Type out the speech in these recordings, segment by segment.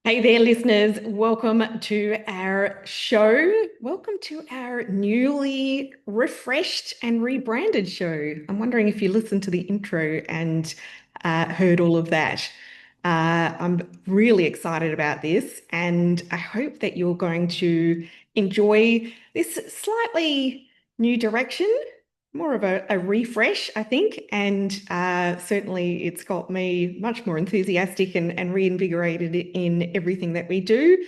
Hey there, listeners. Welcome to our show. Welcome to our newly refreshed and rebranded show. I'm wondering if you listened to the intro and heard all of that. I'm really excited about this, and I hope that you're going to enjoy this slightly new direction, more of a refresh, I think. And certainly it's got me much more enthusiastic and reinvigorated in everything that we do.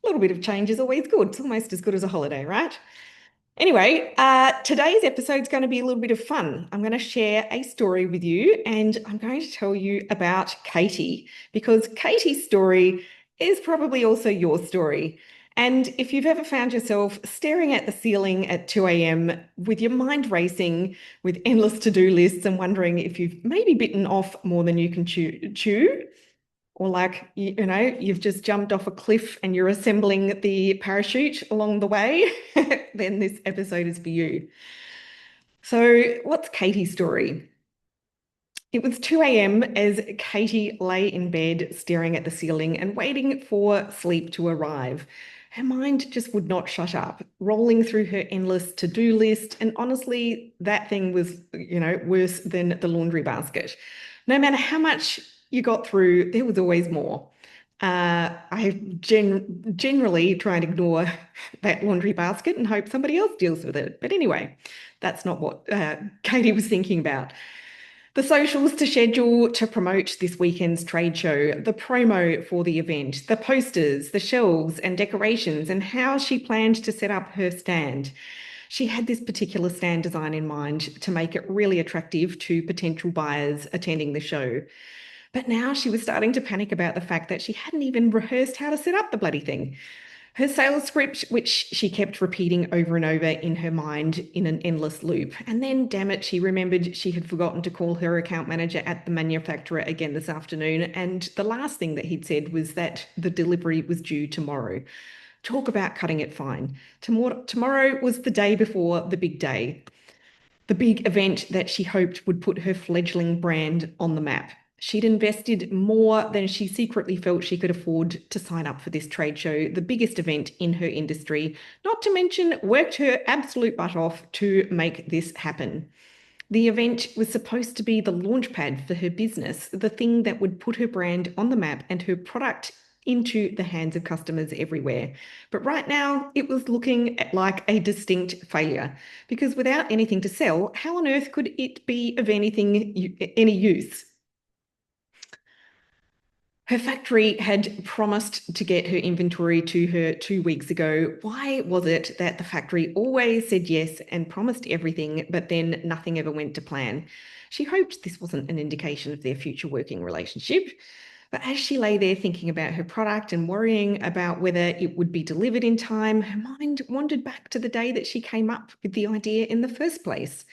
A little bit of change is always good. It's almost as good as a holiday, right? Anyway, today's episode is going to be a little bit of fun. I'm going to share a story with you, and I'm going to tell you about Katie, because Katie's story is probably also your story. And if you've ever found yourself staring at the ceiling at 2 a.m. with your mind racing, with endless to-do lists, and wondering if you've maybe bitten off more than you can chew, or like, you've just jumped off a cliff and you're assembling the parachute along the way, then this episode is for you. So, what's Katie's story? It was 2 a.m. as Katie lay in bed staring at the ceiling and waiting for sleep to arrive. Her mind just would not shut up, rolling through her endless to-do list. And honestly, that thing was, worse than the laundry basket. No matter how much you got through, there was always more. I generally try and ignore that laundry basket and hope somebody else deals with it. But anyway, that's not what Katie was thinking about. The socials to schedule to promote this weekend's trade show, the promo for the event, the posters, the shelves and decorations, and how she planned to set up her stand. She had this particular stand design in mind to make it really attractive to potential buyers attending the show. But now she was starting to panic about the fact that she hadn't even rehearsed how to set up the bloody thing. Her sales script, which she kept repeating over and over in her mind in an endless loop. And then, damn it, she remembered she had forgotten to call her account manager at the manufacturer again this afternoon. And the last thing that he'd said was that the delivery was due tomorrow. Talk about cutting it fine. Tomorrow was the day before the big day, the big event that she hoped would put her fledgling brand on the map. She'd invested more than she secretly felt she could afford to sign up for this trade show, the biggest event in her industry, not to mention worked her absolute butt off to make this happen. The event was supposed to be the launchpad for her business, the thing that would put her brand on the map and her product into the hands of customers everywhere. But right now, it was looking like a distinct failure, because without anything to sell, how on earth could it be of any use? Her factory had promised to get her inventory to her 2 weeks ago. Why was it that the factory always said yes and promised everything, but then nothing ever went to plan? She hoped this wasn't an indication of their future working relationship. But as she lay there thinking about her product and worrying about whether it would be delivered in time, her mind wandered back to the day that she came up with the idea in the first place.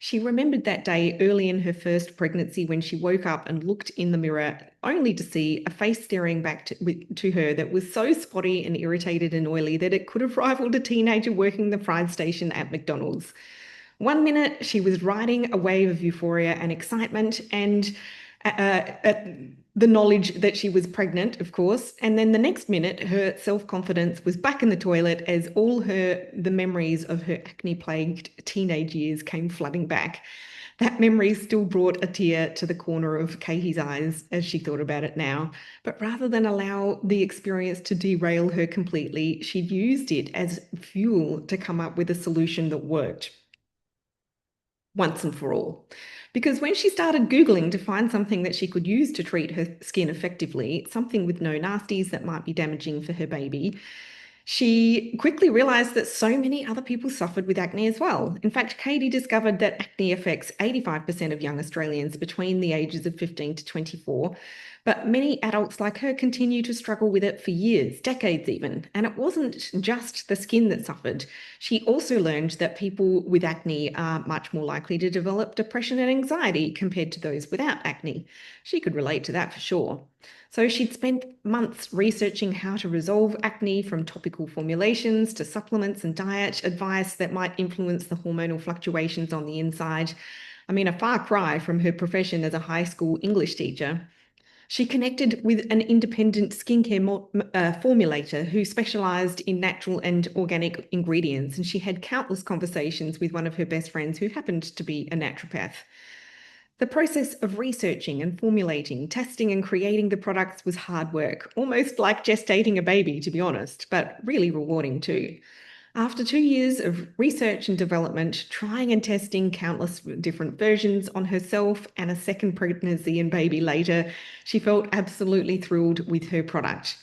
She remembered that day early in her first pregnancy when she woke up and looked in the mirror only to see a face staring back to her that was so spotty and irritated and oily that it could have rivaled a teenager working the fried station at McDonald's. One minute she was riding a wave of euphoria and excitement and at the knowledge that she was pregnant, of course. And then the next minute, her self-confidence was back in the toilet as the memories of her acne-plagued teenage years came flooding back. That memory still brought a tear to the corner of Katie's eyes as she thought about it now. But rather than allow the experience to derail her completely, she'd used it as fuel to come up with a solution that worked once and for all. Because when she started Googling to find something that she could use to treat her skin effectively, something with no nasties that might be damaging for her baby, she quickly realized that so many other people suffered with acne as well. In fact, Katie discovered that acne affects 85% of young Australians between the ages of 15 to 24, but many adults like her continue to struggle with it for years, decades even. And it wasn't just the skin that suffered. She also learned that people with acne are much more likely to develop depression and anxiety compared to those without acne. She could relate to that for sure. So she'd spent months researching how to resolve acne, from topical formulations to supplements and diet advice that might influence the hormonal fluctuations on the inside. I mean, a far cry from her profession as a high school English teacher. She connected with an independent skincare formulator who specialized in natural and organic ingredients, and she had countless conversations with one of her best friends who happened to be a naturopath. The process of researching and formulating, testing and creating the products was hard work, almost like gestating a baby, to be honest, but really rewarding too. After 2 years of research and development, trying and testing countless different versions on herself and a second pregnancy and baby later, she felt absolutely thrilled with her product.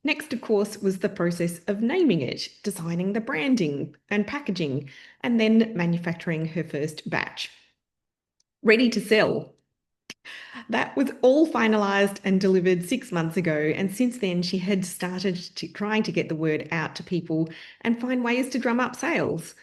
Next, of course, was the process of naming it, designing the branding and packaging, and then manufacturing her first batch. Ready to sell. That was all finalized and delivered 6 months ago. And since then, she had started trying to get the word out to people and find ways to drum up sales.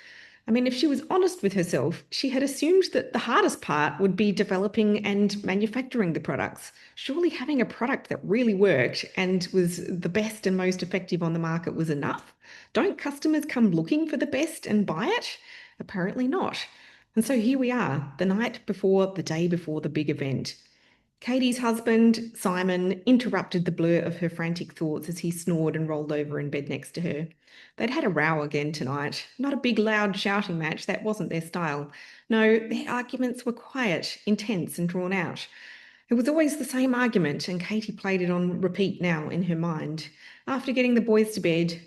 I mean, if she was honest with herself, she had assumed that the hardest part would be developing and manufacturing the products. Surely having a product that really worked and was the best and most effective on the market was enough. Don't customers come looking for the best and buy it? Apparently not. And so here we are, the night before, the day before the big event. Katie's husband, Simon, interrupted the blur of her frantic thoughts as he snored and rolled over in bed next to her. They'd had a row again tonight. Not a big, loud shouting match, that wasn't their style. No, their arguments were quiet, intense, and drawn out. It was always the same argument, and Katie played it on repeat now in her mind. After getting the boys to bed,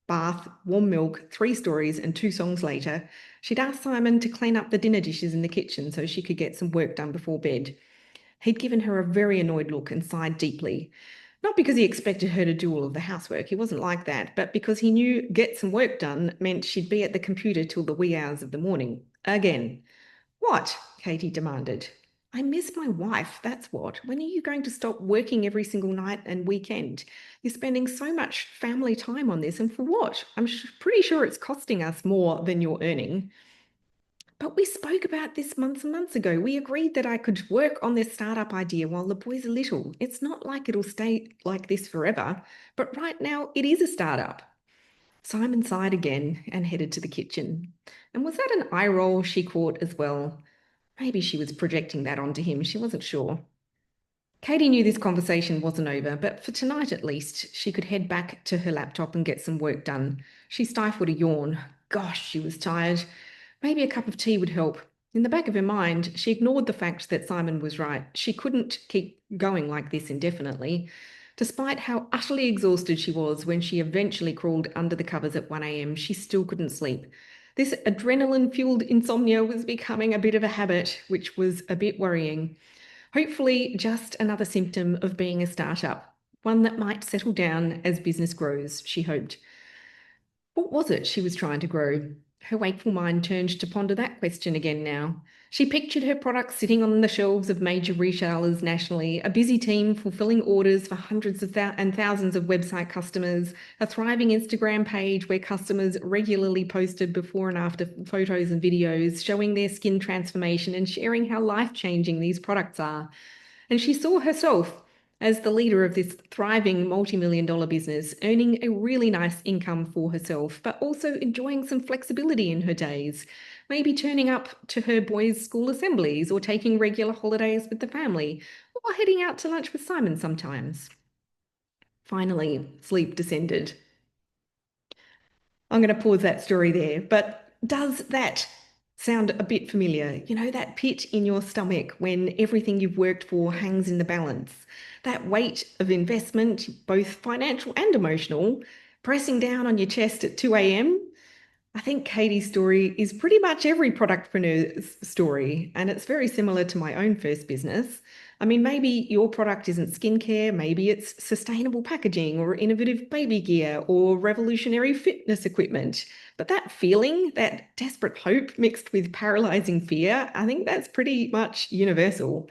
bath, warm milk, 3 stories, and 2 songs later, she'd asked Simon to clean up the dinner dishes in the kitchen so she could get some work done before bed. He'd given her a very annoyed look and sighed deeply. Not because he expected her to do all of the housework, he wasn't like that, but because he knew get some work done meant she'd be at the computer till the wee hours of the morning. Again. What? Katie demanded. I miss my wife, that's what. When are you going to stop working every single night and weekend? You're spending so much family time on this, and for what? I'm pretty sure it's costing us more than you're earning. But we spoke about this months and months ago. We agreed that I could work on this startup idea while the boys are little. It's not like it'll stay like this forever, but right now it is a startup. Simon sighed again and headed to the kitchen. And was that an eye roll she caught as well? Maybe she was projecting that onto him. She wasn't sure. Katie knew this conversation wasn't over, but for tonight at least, she could head back to her laptop and get some work done. She stifled a yawn. Gosh, she was tired. Maybe a cup of tea would help. In the back of her mind, she ignored the fact that Simon was right. She couldn't keep going like this indefinitely. Despite how utterly exhausted she was when she eventually crawled under the covers at 1 a.m., she still couldn't sleep. This adrenaline-fueled insomnia was becoming a bit of a habit, which was a bit worrying. Hopefully, just another symptom of being a startup, one that might settle down as business grows, she hoped. What was it she was trying to grow? Her wakeful mind turned to ponder that question again now. She pictured her products sitting on the shelves of major retailers nationally, a busy team fulfilling orders for hundreds of and thousands of website customers, a thriving Instagram page where customers regularly posted before and after photos and videos showing their skin transformation and sharing how life-changing these products are. And she saw herself as the leader of this thriving multi-million-dollar business, earning a really nice income for herself, but also enjoying some flexibility in her days, maybe turning up to her boys' school assemblies or taking regular holidays with the family, or heading out to lunch with Simon sometimes. Finally, sleep descended. I'm going to pause that story there, but does that sound a bit familiar? You know, that pit in your stomach when everything you've worked for hangs in the balance, that weight of investment, both financial and emotional, pressing down on your chest at 2 a.m. I think Katie's story is pretty much every productpreneur's story, and it's very similar to my own first business. I mean, maybe your product isn't skincare, maybe it's sustainable packaging or innovative baby gear or revolutionary fitness equipment. But that feeling, that desperate hope mixed with paralyzing fear, I think that's pretty much universal.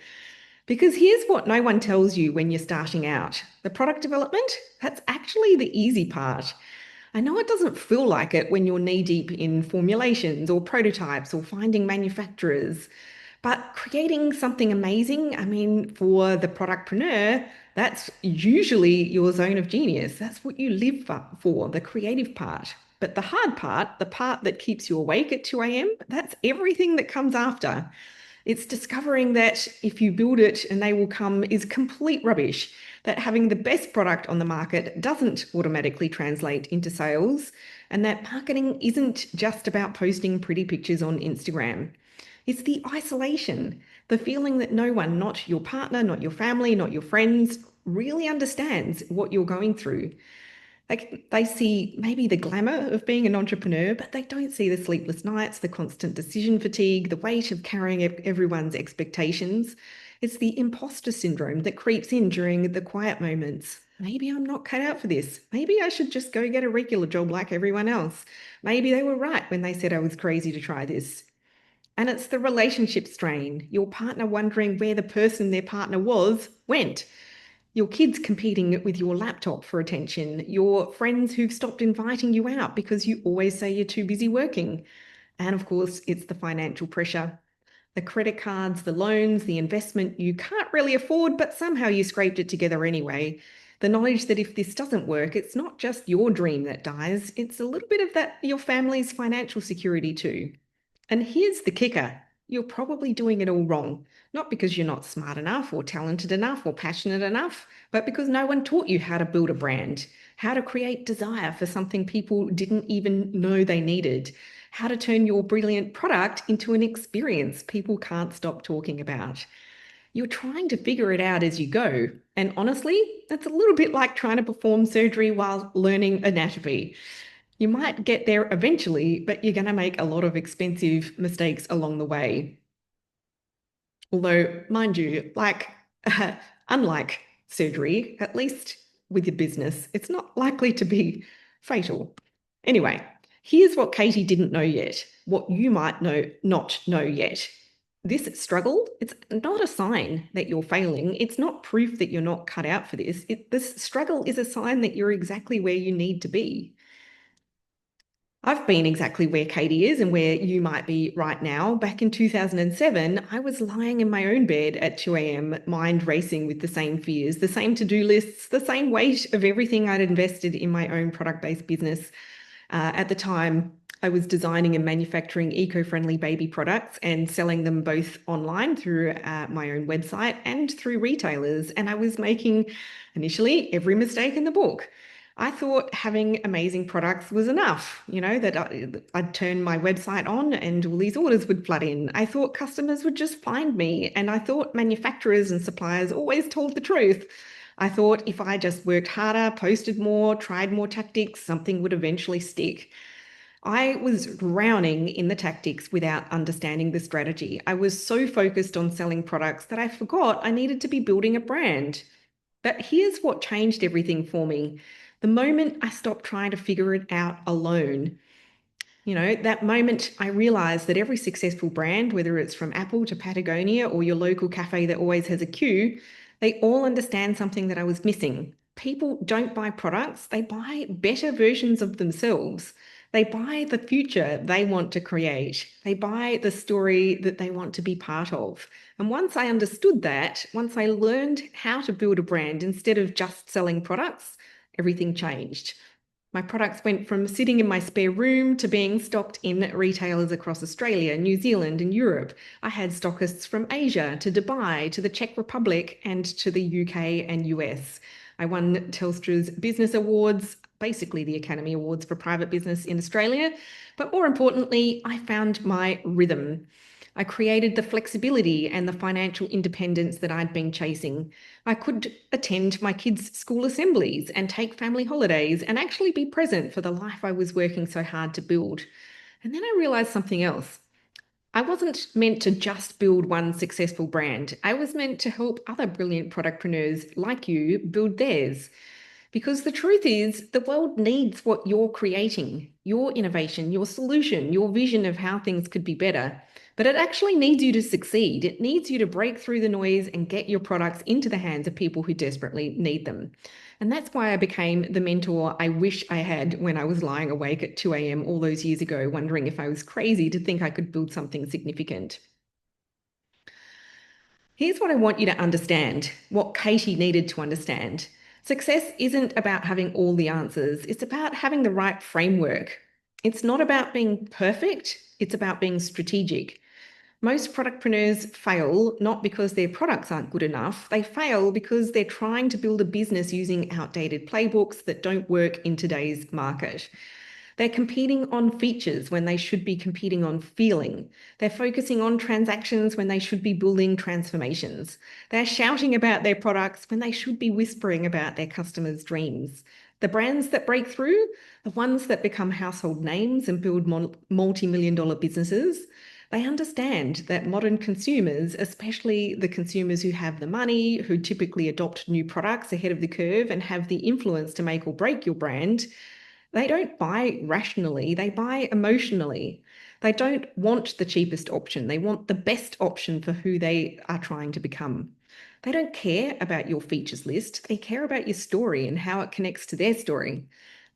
Because here's what no one tells you when you're starting out. The product development, that's actually the easy part. I know it doesn't feel like it when you're knee-deep in formulations or prototypes or finding manufacturers, but creating something amazing, I mean, for the productpreneur, that's usually your zone of genius. That's what you live for, the creative part. But the hard part, the part that keeps you awake at 2 a.m., that's everything that comes after. It's discovering that if you build it and they will come is complete rubbish, that having the best product on the market doesn't automatically translate into sales, and that marketing isn't just about posting pretty pictures on Instagram. It's the isolation, the feeling that no one, not your partner, not your family, not your friends, really understands what you're going through. They see maybe the glamour of being an entrepreneur, but they don't see the sleepless nights, the constant decision fatigue, the weight of carrying everyone's expectations. It's the imposter syndrome that creeps in during the quiet moments. Maybe I'm not cut out for this. Maybe I should just go get a regular job like everyone else. Maybe they were right when they said I was crazy to try this. And it's the relationship strain, your partner wondering where the person their partner was went, your kids competing with your laptop for attention, your friends who've stopped inviting you out because you always say you're too busy working. And of course, it's the financial pressure, the credit cards, the loans, the investment you can't really afford, but somehow you scraped it together anyway. The knowledge that if this doesn't work, it's not just your dream that dies, it's a little bit of that your family's financial security too. And here's the kicker. You're probably doing it all wrong, not because you're not smart enough or talented enough or passionate enough, but because no one taught you how to build a brand, how to create desire for something people didn't even know they needed, how to turn your brilliant product into an experience people can't stop talking about. You're trying to figure it out as you go. And honestly, that's a little bit like trying to perform surgery while learning anatomy. You might get there eventually, but you're going to make a lot of expensive mistakes along the way. Although, mind you, unlike surgery, at least with your business, it's not likely to be fatal. Anyway, here's what Katie didn't know yet, what you might not know yet. This struggle, it's not a sign that you're failing. It's not proof that you're not cut out for this. This struggle is a sign that you're exactly where you need to be. I've been exactly where Katie is and where you might be right now. Back in 2007, I was lying in my own bed at 2 a.m., mind racing with the same fears, the same to-do lists, the same weight of everything I'd invested in my own product-based business. At the time, I was designing and manufacturing eco-friendly baby products and selling them both online through my own website and through retailers. And I was making initially every mistake in the book. I thought having amazing products was enough, that I'd turn my website on and all these orders would flood in. I thought customers would just find me, and I thought manufacturers and suppliers always told the truth. I thought if I just worked harder, posted more, tried more tactics, something would eventually stick. I was drowning in the tactics without understanding the strategy. I was so focused on selling products that I forgot I needed to be building a brand. But here's what changed everything for me. The moment I stopped trying to figure it out alone, that moment I realized that every successful brand, whether it's from Apple to Patagonia or your local cafe that always has a queue, they all understand something that I was missing. People don't buy products, they buy better versions of themselves. They buy the future they want to create. They buy the story that they want to be part of. And once I understood that, once I learned how to build a brand instead of just selling products, everything changed. My products went from sitting in my spare room to being stocked in retailers across Australia, New Zealand, and Europe. I had stockists from Asia to Dubai to the Czech Republic and to the UK and US. I won Telstra's Business Awards, basically the Academy Awards for private business in Australia. But more importantly, I found my rhythm. I created the flexibility and the financial independence that I'd been chasing. I could attend my kids' school assemblies and take family holidays and actually be present for the life I was working so hard to build. And then I realized something else. I wasn't meant to just build one successful brand. I was meant to help other brilliant productpreneurs like you build theirs. Because the truth is, the world needs what you're creating, your innovation, your solution, your vision of how things could be better. But it actually needs you to succeed. It needs you to break through the noise and get your products into the hands of people who desperately need them. And that's why I became the mentor I wish I had when I was lying awake at 2 a.m. all those years ago, wondering if I was crazy to think I could build something significant. Here's what I want you to understand, what Katie needed to understand. Success isn't about having all the answers. It's about having the right framework. It's not about being perfect. It's about being strategic. Most productpreneurs fail not because their products aren't good enough. They fail because they're trying to build a business using outdated playbooks that don't work in today's market. They're competing on features when they should be competing on feeling. They're focusing on transactions when they should be building transformations. They're shouting about their products when they should be whispering about their customers' dreams. The brands that break through, the ones that become household names and build multi-million dollar businesses, they understand that modern consumers, especially the consumers who have the money, who typically adopt new products ahead of the curve and have the influence to make or break your brand, they don't buy rationally, they buy emotionally. They don't want the cheapest option. They want the best option for who they are trying to become. They don't care about your features list. They care about your story and how it connects to their story.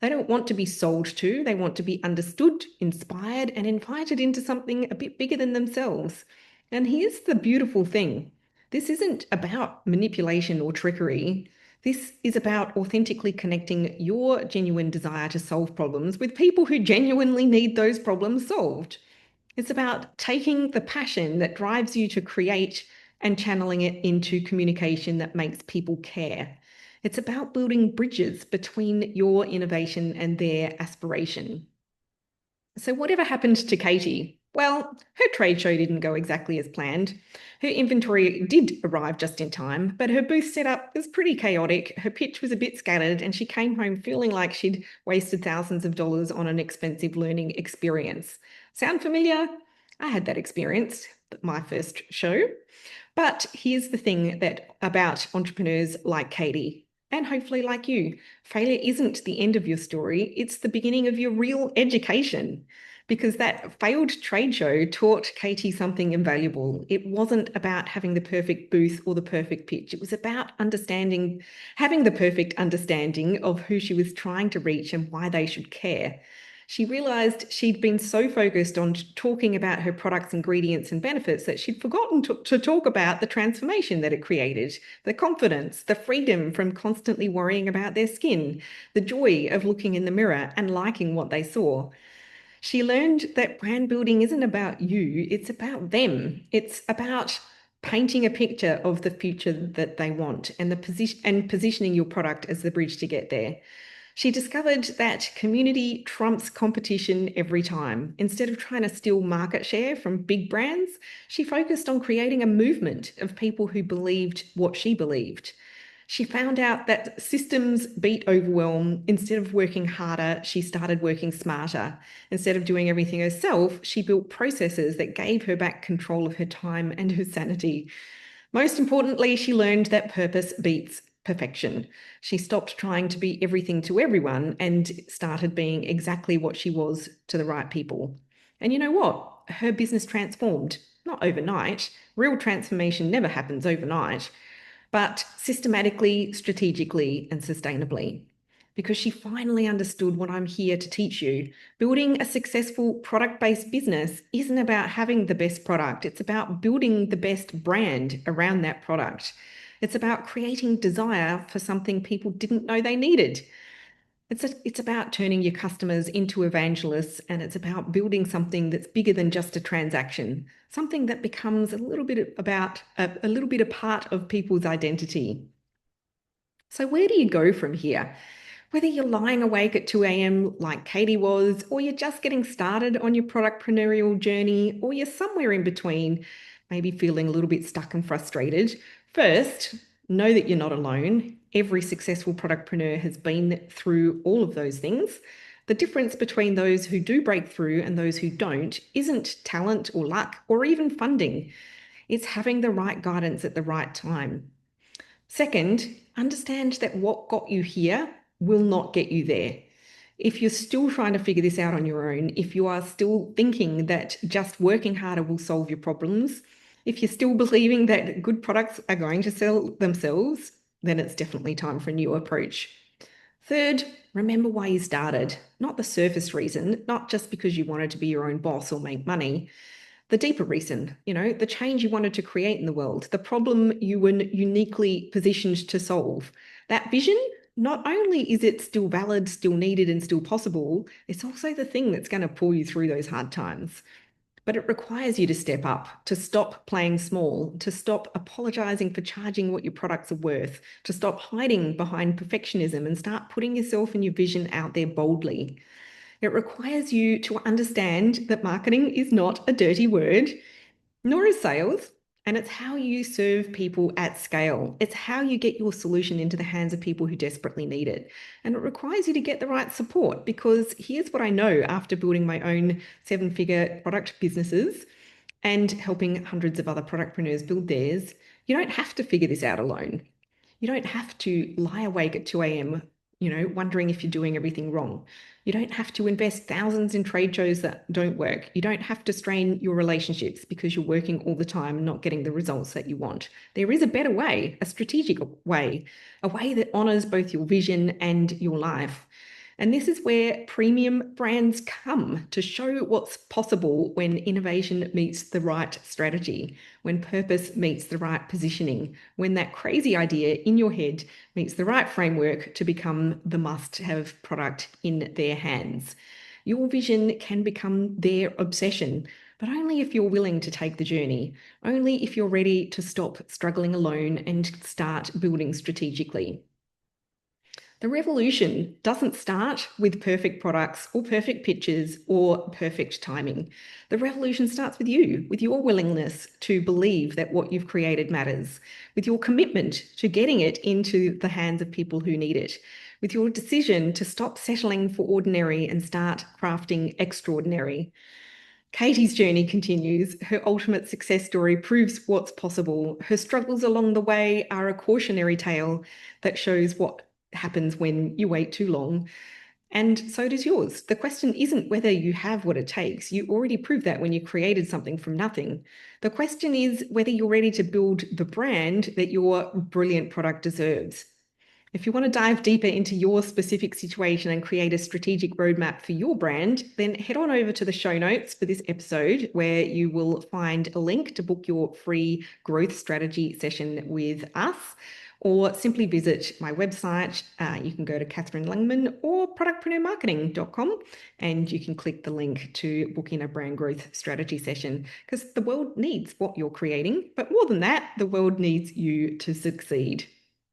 They don't want to be sold to. They want to be understood, inspired, and invited into something a bit bigger than themselves. And here's the beautiful thing. This isn't about manipulation or trickery. This is about authentically connecting your genuine desire to solve problems with people who genuinely need those problems solved. It's about taking the passion that drives you to create and channeling it into communication that makes people care. It's about building bridges between your innovation and their aspiration. So, whatever happened to Katie? Well, her trade show didn't go exactly as planned. Her inventory did arrive just in time, but her booth setup was pretty chaotic. Her pitch was a bit scattered, and she came home feeling like she'd wasted thousands of dollars on an expensive learning experience. Sound familiar? I had that experience at my first show. But here's the thing that about entrepreneurs like Katie, and hopefully like you, failure isn't the end of your story, it's the beginning of your real education. Because that failed trade show taught Katie something invaluable. It wasn't about having the perfect booth or the perfect pitch. It was about understanding, having the perfect understanding of who she was trying to reach and why they should care. She realized she'd been so focused on talking about her products, ingredients, and benefits that she'd forgotten to talk about the transformation that it created, the confidence, the freedom from constantly worrying about their skin, the joy of looking in the mirror and liking what they saw. She learned that brand building isn't about you, it's about them. It's about painting a picture of the future that they want and positioning your product as the bridge to get there. She discovered that community trumps competition every time. Instead of trying to steal market share from big brands, she focused on creating a movement of people who believed what she believed. She found out that systems beat overwhelm. Instead of working harder, she started working smarter. Instead of doing everything herself, she built processes that gave her back control of her time and her sanity. Most importantly, she learned that purpose beats perfection. She stopped trying to be everything to everyone and started being exactly what she was to the right people. And you know what? Her business transformed, not overnight. Real transformation never happens overnight, but systematically, strategically, and sustainably. Because she finally understood what I'm here to teach you. Building a successful product-based business isn't about having the best product. It's about building the best brand around that product. It's about creating desire for something people didn't know they needed. It's about turning your customers into evangelists, and it's about building something that's bigger than just a transaction, something that becomes a little bit about a little bit a part of people's identity. So where do you go from here? Whether you're lying awake at 2 a.m. like Katie was, or you're just getting started on your productpreneurial journey, or you're somewhere in between, maybe feeling a little bit stuck and frustrated, first, know that you're not alone. Every successful productpreneur has been through all of those things. The difference between those who do break through and those who don't isn't talent or luck or even funding. It's having the right guidance at the right time. Second, understand that what got you here will not get you there. If you're still trying to figure this out on your own, if you are still thinking that just working harder will solve your problems, if you're still believing that good products are going to sell themselves, then it's definitely time for a new approach. Third, remember why you started, not the surface reason, not just because you wanted to be your own boss or make money. The deeper reason, the change you wanted to create in the world, the problem you were uniquely positioned to solve. That vision, not only is it still valid, still needed, and still possible, it's also the thing that's going to pull you through those hard times. But it requires you to step up, to stop playing small, to stop apologizing for charging what your products are worth, to stop hiding behind perfectionism and start putting yourself and your vision out there boldly. It requires you to understand that marketing is not a dirty word, nor is sales. And it's how you serve people at scale. It's how you get your solution into the hands of people who desperately need it. And it requires you to get the right support, because here's what I know after building my own seven-figure product businesses and helping hundreds of other productpreneurs build theirs. You don't have to figure this out alone. You don't have to lie awake at 2 a.m., wondering if you're doing everything wrong. You don't have to invest thousands in trade shows that don't work. You don't have to strain your relationships because you're working all the time, not getting the results that you want. There is a better way, a strategic way, a way that honors both your vision and your life. And this is where premium brands come to show what's possible when innovation meets the right strategy, when purpose meets the right positioning, when that crazy idea in your head meets the right framework to become the must-have product in their hands. Your vision can become their obsession, but only if you're willing to take the journey, only if you're ready to stop struggling alone and start building strategically. The revolution doesn't start with perfect products or perfect pitches or perfect timing. The revolution starts with you, with your willingness to believe that what you've created matters, with your commitment to getting it into the hands of people who need it, with your decision to stop settling for ordinary and start crafting extraordinary. Katie's journey continues. Her ultimate success story proves what's possible. Her struggles along the way are a cautionary tale that shows what happens when you wait too long. And so does yours. The question isn't whether you have what it takes. You already proved that when you created something from nothing. The question is whether you're ready to build the brand that your brilliant product deserves. If you want to dive deeper into your specific situation and create a strategic roadmap for your brand, then head on over to the show notes for this episode, where you will find a link to book your free growth strategy session with us, or simply visit my website. You can go to Catherine Langman or productpreneurmarketing.com, and you can click the link to book in a brand growth strategy session, because the world needs what you're creating. But more than that, the world needs you to succeed.